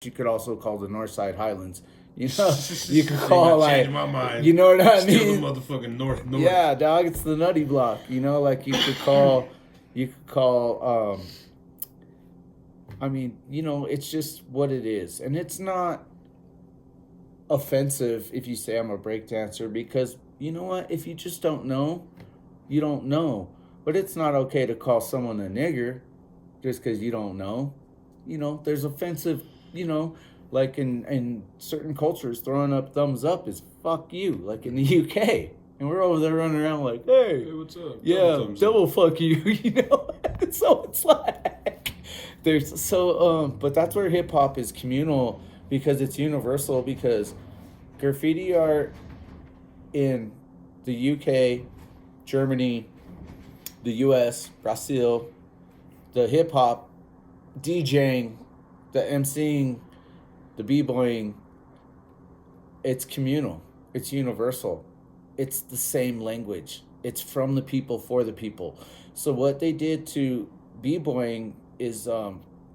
you could also call the North Side Highlands. You know, you could call change my mind. you know what I Still mean? the motherfucking north. Yeah, dog, it's the nutty block. You know, like you could call. I mean, you know, it's just what it is, and it's not offensive if you say I'm a breakdancer because you know what? If you just don't know, you don't know. But it's not okay to call someone a nigger just because you don't know. You know, there's offensive, you know, like in certain cultures, throwing up thumbs up is fuck you, like in the UK. And we're over there running around like, hey, what's up? yeah, double fuck you, you know? So it's like, there's but that's where hip hop is communal because it's universal because graffiti art in the UK, Germany, the US, Brazil, the hip hop, DJing, the MCing, the b-boying, it's communal. It's universal. It's the same language. It's from the people for the people. So what they did to b-boying is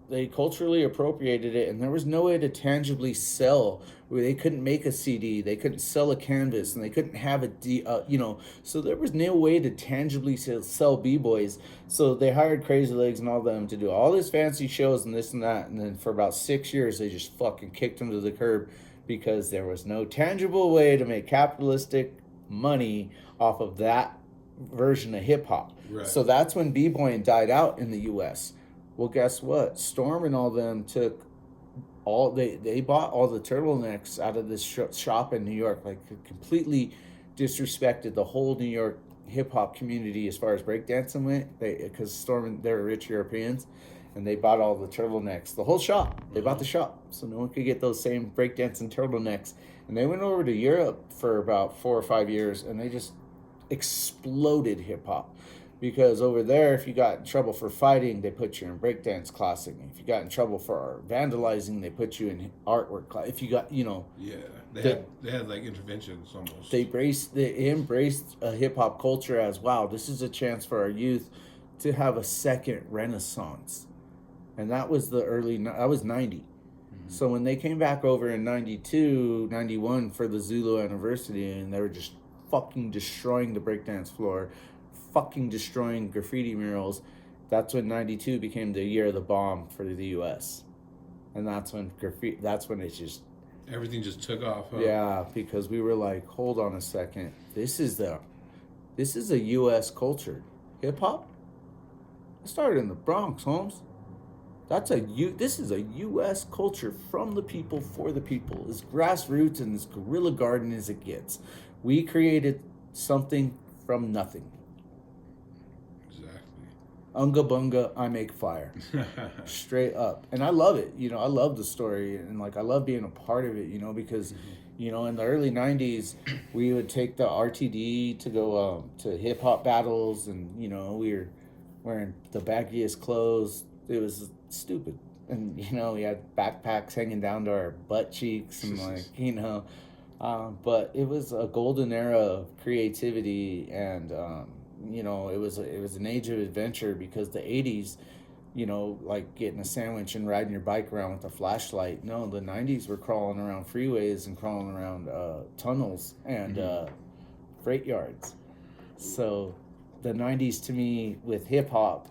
they culturally appropriated it, and there was no way to tangibly sell. Where they couldn't make a CD, they couldn't sell a canvas, and they couldn't have you know. So there was no way to tangibly sell b-boys. So they hired Crazy Legs and all them to do all this fancy shows and this and that, and then for about 6 years they just fucking kicked them to the curb because there was no tangible way to make capitalistic money off of that version of hip hop. Right. So that's when b-boying died out in the U.S. Well, guess what? Storm and all them took all they bought all the turtlenecks out of this shop in New York, like completely disrespected the whole New York hip hop community as far as breakdancing went. Because Storm, they were rich Europeans, and they bought all the turtlenecks, the whole shop. They bought the shop, so no one could get those same breakdancing turtlenecks. And they went over to Europe for about 4 or 5 years, and they just exploded hip hop. Because over there, if you got in trouble for fighting, they put you in breakdance classic. If you got in trouble for vandalizing, they put you in artwork class. If you got, you know, yeah, they had like interventions almost. They embraced a hip hop culture as wow. This is a chance for our youth to have a second renaissance, and that was that was 90. Mm-hmm. So when they came back over in 92, 91 for the Zulu anniversary, and they were just fucking destroying the breakdance floor, fucking destroying graffiti murals, that's when 92 became the year of the bomb for the US. And that's when it's just everything just took off, huh? Yeah, because we were like, hold on a second. This is a US culture. Hip hop? It started in the Bronx, Holmes. This is a US culture from the people for the people. As grassroots and as guerrilla garden as it gets. We created something from nothing. Unga bunga, I make fire. Straight up. And I love it. You know, I love the story and like I love being a part of it, you know, because you know, in the early 90s, we would take the RTD to go to hip hop battles, and you know, we were wearing the baggiest clothes. It was stupid. And you know, we had backpacks hanging down to our butt cheeks and like, you know, but it was a golden era of creativity and you know, it was an age of adventure because the 80s, you know, like getting a sandwich and riding your bike around with a flashlight. No, the 90s were crawling around freeways and crawling around tunnels and freight yards. So the 90s to me with hip hop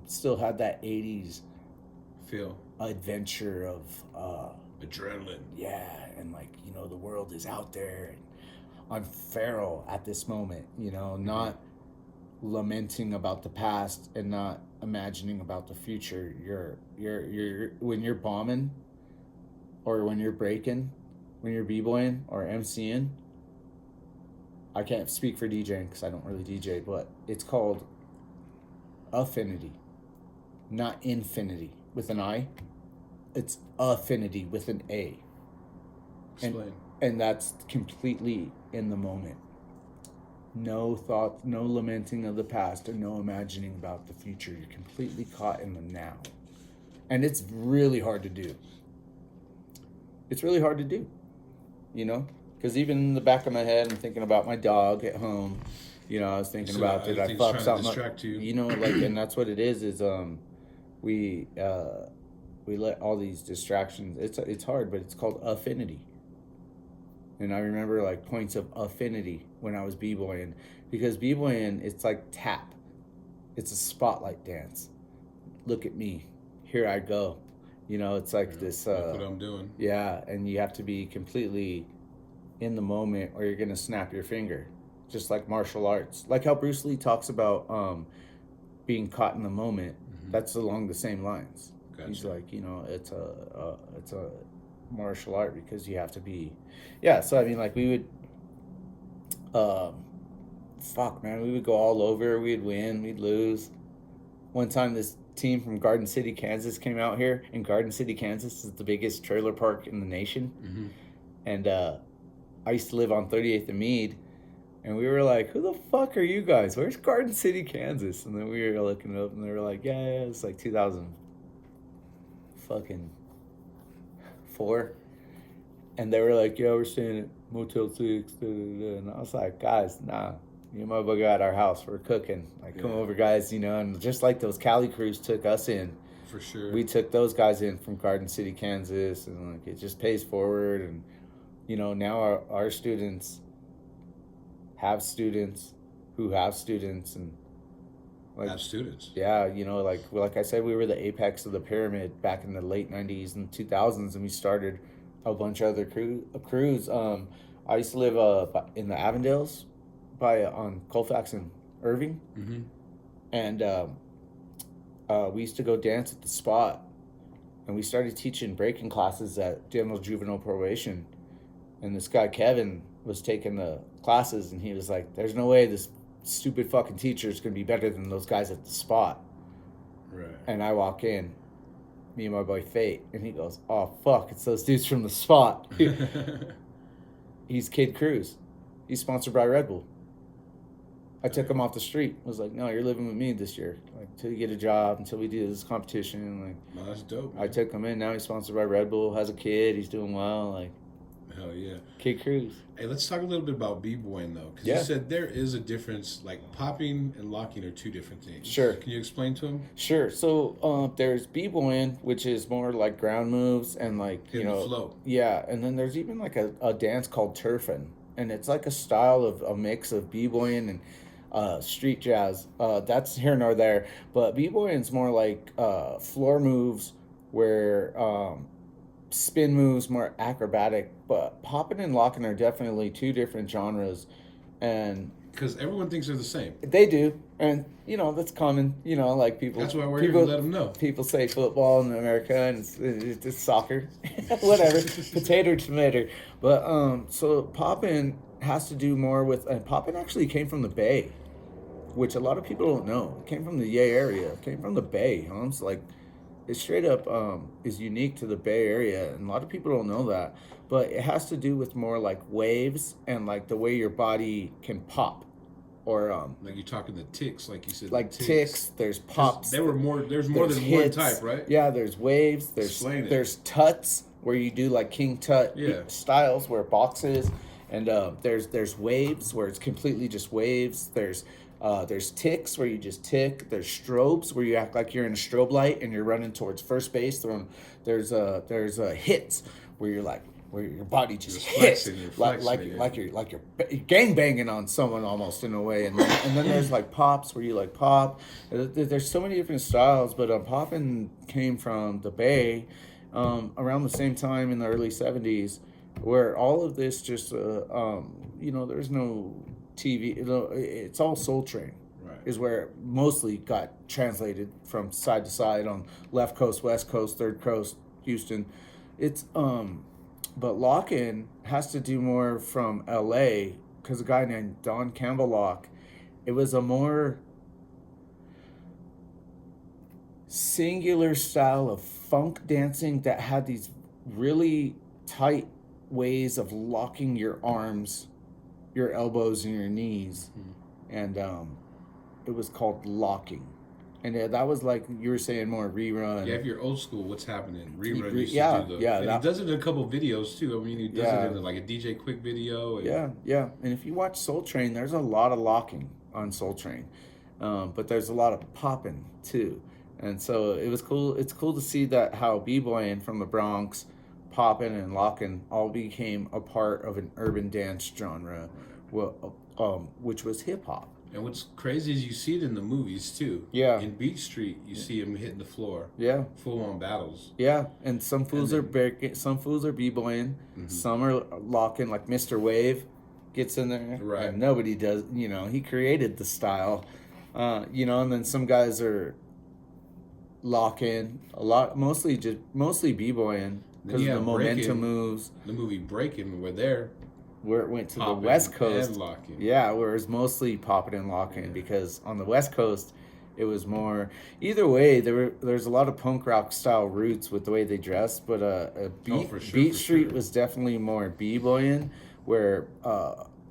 still had that 80s feel, adventure of adrenaline. Yeah, and like, you know, the world is out there and I'm feral at this moment, you know, not lamenting about the past and not imagining about the future. You're when you're bombing or when you're breaking, when you're b-boying or MCing, I can't speak for DJing because I don't really DJ, but it's called affinity, not infinity with an I. It's affinity with an A. Explain. And that's completely in the moment. No thought, no lamenting of the past, and no imagining about the future. You're completely caught in the now. And it's really hard to do. It's really hard to do, you know? Because even in the back of my head, I'm thinking about my dog at home. You know, I was thinking about, did I fuck something up? You know, like, and that's what it is we, we let all these distractions. It's hard, but it's called affinity. And I remember like points of affinity when I was b-boying, because b-boying, it's like tap. It's a spotlight dance. Look at me, here I go. You know, it's like this. Look what I'm doing. Yeah, and you have to be completely in the moment, or you're gonna snap your finger. Just like martial arts, like how Bruce Lee talks about being caught in the moment. That's along the same lines. Gotcha. He's like, you know, it's a martial art because you have to be, yeah. So I mean, like we would, fuck man, we would go all over. We'd win, we'd lose. One time, this team from Garden City, Kansas, came out here, and Garden City, Kansas, is the biggest trailer park in the nation. And I used to live on 38th and Meade. And we were like, who the fuck are you guys? Where's Garden City, Kansas? And then we were looking it up, and they were like, yeah, it's like 2004. And they were like, yeah, we're staying at Motel 6. Da, da, da. And I was like, guys, nah. Me and my buddy at our house, we're cooking. Like, come over, guys, you know. And just like those Cali crews took us in. For sure. We took those guys in from Garden City, Kansas. And, like, it just pays forward. And, you know, now our students have students who have students, and like have students. Yeah, you know, like I said, we were the apex of the pyramid back in the late 90s and 2000s, and we started a bunch of other crews. I used to live in the Avondales on Colfax and Irving. And we used to go dance at the Spot, and we started teaching breaking classes at General Juvenile Probation. And this guy Kevin was taking the classes, and he was like, there's no way this stupid fucking teacher is going to be better than those guys at the Spot. Right. And I walk in, me and my boy Fate, and he goes, oh fuck, it's those dudes from the Spot. He's Kid Cruz. He's sponsored by Red Bull. I took him off the street. I was like, no, you're living with me this year. Like, until you get a job, until we do this competition. Like, no, that's dope, man. I took him in. Now he's sponsored by Red Bull, has a kid, he's doing well. Like, hell yeah. Kid Cruz. Hey, let's talk a little bit about b-boying, though. Because you said there is a difference, like popping and locking are two different things. Sure. Can you explain to him? Sure. So there's b-boying, which is more like ground moves and like, hitting the flow. Yeah. And then there's even like a dance called turfing. And it's like a style of a mix of b-boying and street jazz. That's here nor there. But b-boying is more like floor moves where... spin moves, more acrobatic, but popping and locking are definitely two different genres. And because everyone thinks they're the same. They do. And you know, that's common. You know, like people, that's why we're here to let them know. People say football in America, and it's soccer. Whatever. Potato, tomato. But so popping has to do more with, and popping actually came from the Bay, which a lot of people don't know. It came from the Yay area. It came from the Bay. It's like, it straight up is unique to the Bay Area, and a lot of people don't know that. But it has to do with more like waves and like the way your body can pop, or like you're talking the ticks, like you said. Like ticks. There's pops. There's more than hits. One type, right? Yeah, there's waves. There's tuts where you do like King Tut styles where boxes, and there's waves where it's completely just waves. There's ticks where you just tick. There's strobes where you act like you're in a strobe light and you're running towards first base. There's hits where you're like, where your body just hits like you're gang banging on someone almost in a way. And then there's like pops where you like pop. There's so many different styles, but popping came from the Bay around the same time in the early 70s, where all of this just there's no TV, it's all Soul Train, right, is where it mostly got translated from side to side on left coast, west coast, third coast, Houston. It's but lock-in has to do more from LA, because a guy named Don Campbell Lock, it was a more singular style of funk dancing that had these really tight ways of locking your arms, your elbows, and your knees. And it was called locking. And that was like you were saying, more rerun. Yeah, if you're old school, what's happening? Rerun used to do yeah. And he does it in a couple videos too. I mean, he does it in like a DJ Quick video. And yeah. And if you watch Soul Train, there's a lot of locking on Soul Train, but there's a lot of popping too. And so it was cool. It's cool to see that how b-boying from the Bronx, popping and locking all became a part of an urban dance genre, which was hip hop. And what's crazy is you see it in the movies too. Yeah. In Beat Street, you see them hitting the floor. Yeah. Full on battles. Yeah, and some fools are breaking, some fools are b-boying, some are locking. Like Mr. Wave gets in there, right? And nobody does. He created the style, and then some guys are locking a lot, mostly b-boying because of the momentum moves. The movie Breaking, where it went to the West Coast, yeah, where it's mostly popping and locking because on the West Coast, it was more. Either way, there's a lot of punk rock style roots with the way they dressed, but Beat Street was definitely more b-boying, where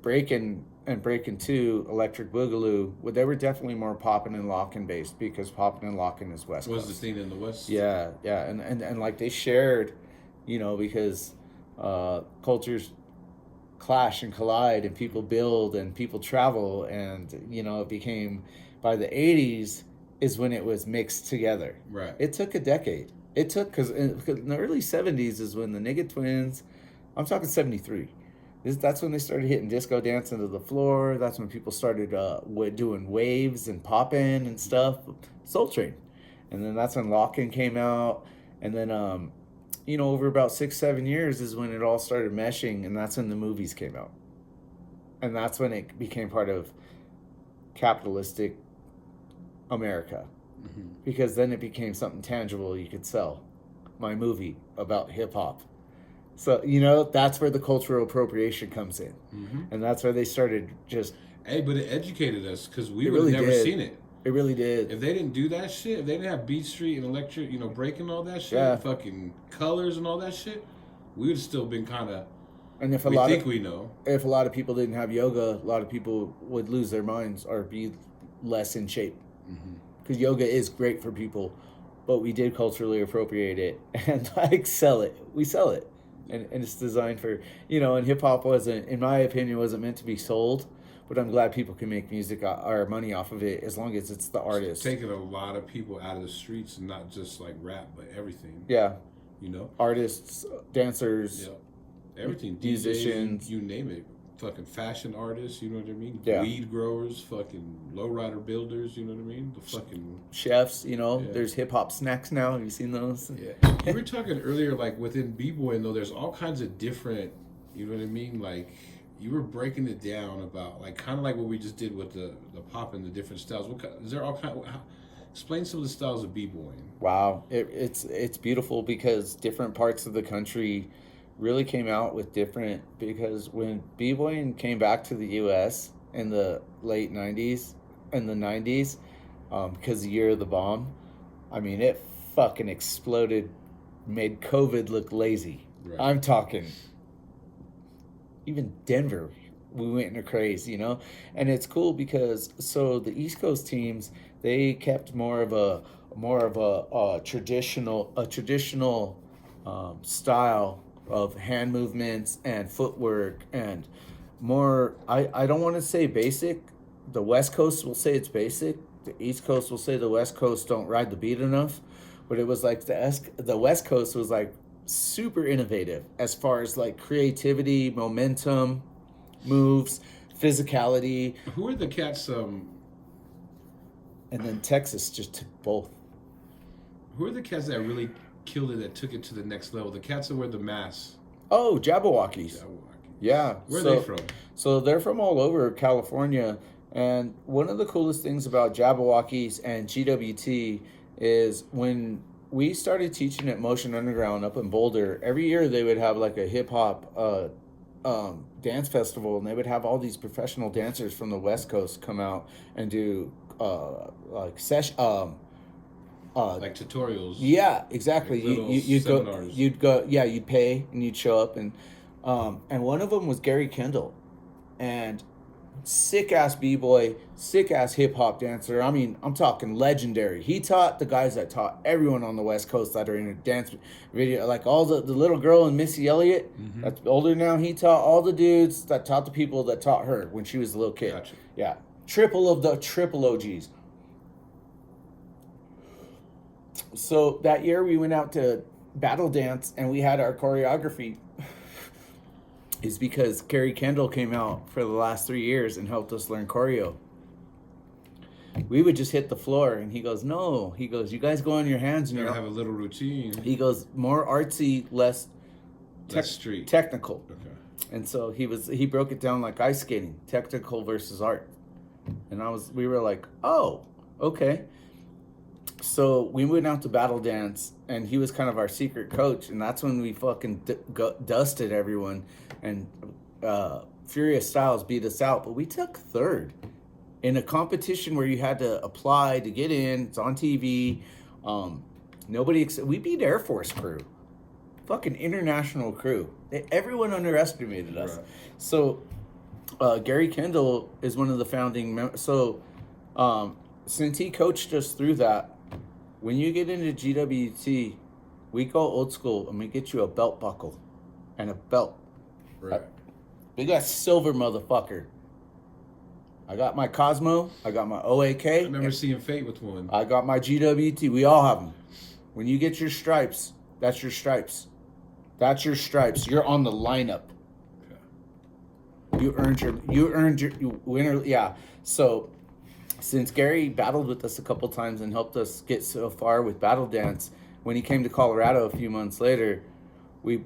Breaking and Breaking 2, Electric Boogaloo, they were definitely more popping and locking based because popping and locking is West Coast. Was the scene in the West? Yeah, and like they shared, because cultures clash and collide and people build and people travel and it became, by the 80s is when it was mixed together. Right. It took a decade. Because in the early 70s is when the Nigga Twins, I'm talking 73, that's when they started hitting disco dance into the floor. That's when people started doing waves and popping and stuff. Soul Train. And then that's when Lockin' came out. And then over about 6-7 years is when it all started meshing, and that's when the movies came out. And that's when it became part of capitalistic America. Because then it became something tangible you could sell. My movie about hip hop. So, that's where the cultural appropriation comes in. And that's where they started just... Hey, but it educated us because we would have never seen it. It really did. If they didn't do that shit, if they didn't have Beat Street and Electric, Breaking all that shit, fucking Colors and all that shit, we would have still been kind of... And if a lot of people didn't have yoga, a lot of people would lose their minds or be less in shape. Because yoga is great for people, but we did culturally appropriate it and sell it. We sell it. And it's designed for, and hip hop wasn't, in my opinion, wasn't meant to be sold. But I'm glad people can make music or money off of it as long as it's the artist. It's taking a lot of people out of the streets, and not just like rap, but everything. Yeah. Artists, dancers. Yeah. Everything. Musicians. You name it. Fucking fashion artists, you know what I mean? Yeah. Weed growers, fucking lowrider builders, you know what I mean? The fucking... Chefs, there's hip-hop snacks now. Have you seen those? Yeah. You were talking earlier, like, within b-boying, though, there's all kinds of different, you know what I mean? Like... You were breaking it down about kind of like what we just did with the pop and the different styles. Is there all kind? Explain some of the styles of b-boying. Wow, it's beautiful because different parts of the country really came out with different. Because when b-boying came back to the U.S. in the late '90s and the '90s, because the year of the bomb, I mean it fucking exploded, made COVID look lazy. Right. I'm talking. Even Denver, we went into craze, and it's cool because the East Coast teams, they kept more of a traditional style of hand movements and footwork and more. I don't want to say basic. The West Coast will say it's basic. The East Coast will say the West Coast don't ride the beat enough, but it was like the West Coast was like super innovative as far as like creativity, momentum, moves, physicality. Who are the cats? And then Texas just took both. Who are the cats that really killed it, that took it to the next level? The cats that wear the masks. Oh, Jabberwockies. Yeah. Where are they from? So they're from all over California. And one of the coolest things about Jabberwockies and GWT is when we started teaching at Motion Underground up in Boulder, every year they would have like a hip-hop dance festival, and they would have all these professional dancers from the West Coast come out and do like tutorials. Yeah, exactly. Like you'd go, you'd pay and you'd show up, and one of them was Gary Kendall, and sick ass b-boy, sick ass hip hop dancer. I mean, I'm talking legendary. He taught the guys that taught everyone on the West Coast that are in a dance video, like all the little girl and Missy Elliott, that's older now. He taught all the dudes that taught the people that taught her when she was a little kid. Gotcha. Yeah, triple OGs. So that year we went out to battle dance and we had our choreography. Is because Gary Kendall came out for the last 3 years and helped us learn choreo. We would just hit the floor, and he goes, "No." He goes, "You guys go on your hands and You you gotta have a little routine. He goes, "More artsy, less Street. technical." Okay. And so he broke it down like ice skating, technical versus art. And we were like, "Oh, okay." So we went out to battle dance, and he was kind of our secret coach, and that's when we fucking dusted everyone, and Furious Styles beat us out, but we took third in a competition where you had to apply to get in. It's on TV. We beat Air Force crew, fucking international crew. Everyone underestimated us. Right. So Gary Kendall is one of the founding members. So since he coached us through that, when you get into GWT, we go old school and we get you a belt buckle and a belt. Right. We got silver, motherfucker. I got my Cosmo. I got my OAK. I remember seeing Fate with one. I got my GWT. We all have them. When you get your stripes, that's your stripes. That's your stripes. You're on the lineup. Okay. You earned your winner. Yeah. So since Gary battled with us a couple times and helped us get so far with battle dance, when he came to Colorado a few months later, we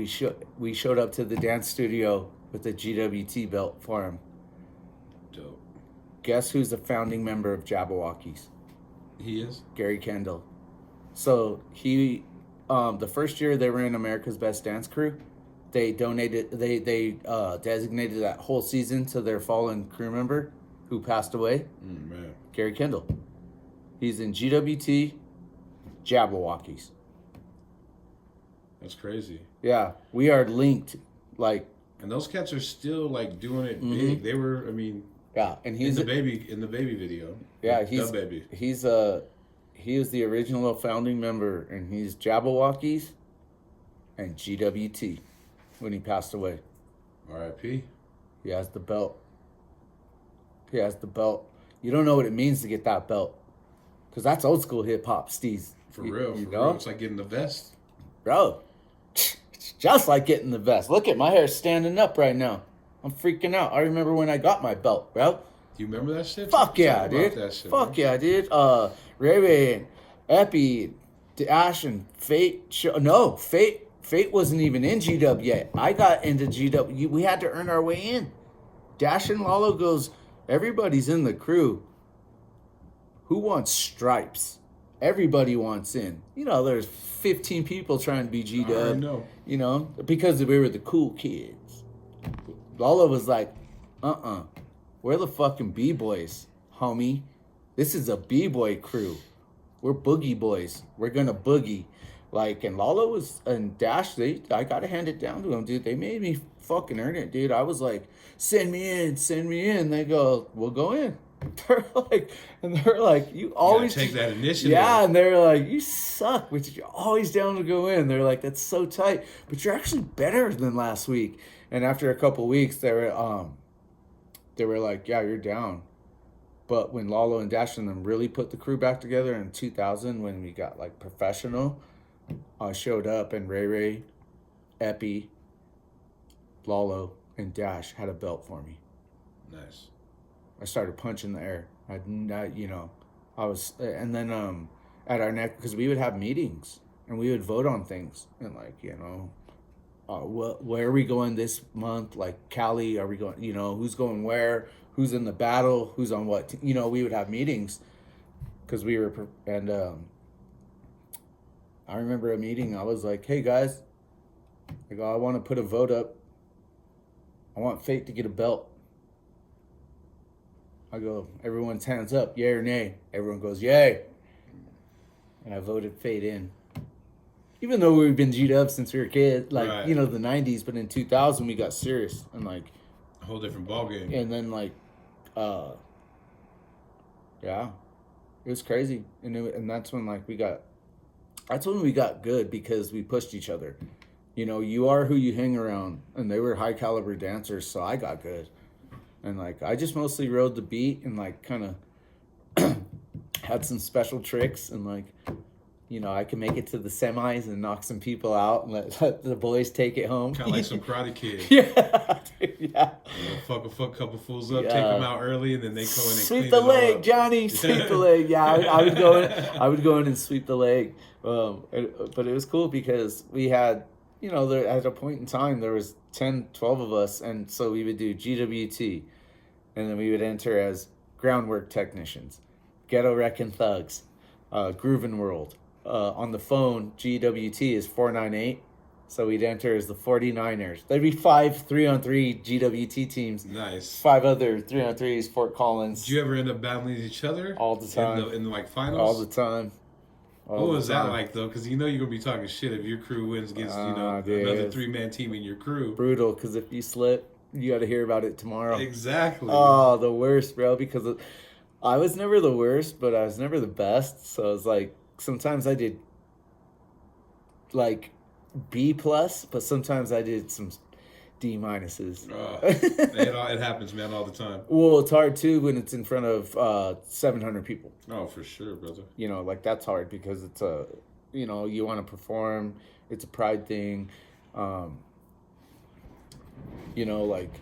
showed up to the dance studio with the GWT belt for him. Dope. Guess who's the founding member of Jabberwockies? He is Gary Kendall. So he, the first year they were in America's Best Dance Crew, they designated that whole season to their fallen crew member who passed away. Man. Gary Kendall. He's in GWT, Jabberwockies. That's crazy. Yeah, we are linked. Like, and those cats are still like doing it big. They were, I mean, yeah, and he's in the baby video. Yeah, he is the original founding member, and he's Jabberwockies and GWT when he passed away. R.I.P. He has the belt. You don't know what it means to get that belt, because that's old school hip hop, Steez. For real. It's like getting the vest, bro. It's just like getting the vest. Look at my hair standing up right now. I'm freaking out. I remember when I got my belt, bro. Do you remember that shit? Fuck yeah, dude. Fuck yeah, dude. Ray Ray and Epi, Dash and Fate. Fate wasn't even in GW yet. I got into GW. We had to earn our way in. Dash and Lalo goes, everybody's in the crew. Who wants stripes? Everybody wants in. You know, there's 15 people trying to be GW. I know. You know, because we were the cool kids. Lalo was like, we're the fucking B-boys, homie. This is a B-boy crew. We're boogie boys. We're gonna boogie. Like, and Lalo and Dash, I gotta hand it down to them, dude. They made me fucking earn it, dude. I was like, send me in. They go, we'll go in. They're like, you always take that initiative. Yeah, and they're like, you suck, but you're always down to go in. They're like, that's so tight, but you're actually better than last week. And after a couple weeks, they were like, yeah, you're down. But when Lalo and Dash and them really put the crew back together in 2000, when we got like professional, I showed up and Ray, Epi, Lalo, and Dash had a belt for me. Nice. I started punching the air. And then at our neck, because we would have meetings and we would vote on things and like, where are we going this month? Like Cali, are we going? Who's going where? Who's in the battle? Who's on what? We would have meetings because we were I remember a meeting. I was like, hey guys, I want to put a vote up. I want Fate to get a belt. I go, everyone's hands up, yay or nay. Everyone goes, yay. And I voted Fate in. Even though we've been G'd up since we were kids, the 90s, but in 2000 we got serious and like a whole different ballgame. And then it was crazy. And that's when we got good because we pushed each other. You are who you hang around, and they were high caliber dancers, so I got good. And I just mostly rode the beat and kind of had some special tricks, and like, you know, I could make it to the semis and knock some people out and let the boys take it home. Kind of like some Karate Kid. Yeah, dude, yeah. You know, fuck a couple fools up, Yeah. take them out early, and then they go in and Sweep clean the it all leg, up. Johnny. Sweep the leg. Yeah, I would go in. I would go in and sweep the leg. But it was cool because we had, you know, there, at a point in time there was 10, 12 of us, and so we would do GWT, and then we would enter as groundwork technicians, ghetto wrecking thugs, groovin' world. On the phone, GWT is 498. So we'd enter as the 49ers. There'd be 5 3-on-3 GWT teams. Nice. 5 other 3-on-3s, Fort Collins. Did you ever end up battling each other? All the time. In the like finals? All the time. What was that like though? Because you know you're gonna be talking shit if your crew wins against another 3-man team in your crew. Brutal, because if you slip, you got to hear about it tomorrow. Exactly. Oh, the worst, bro. Because I was never the worst, but I was never the best. So it's like sometimes I did like B plus, but sometimes I did some D minuses. It happens, man, all the time. Well, it's hard too when it's in front of 700 people. Oh, for sure, brother. You know, like that's hard because it's a, you know, you want to perform. It's a pride thing. You know, like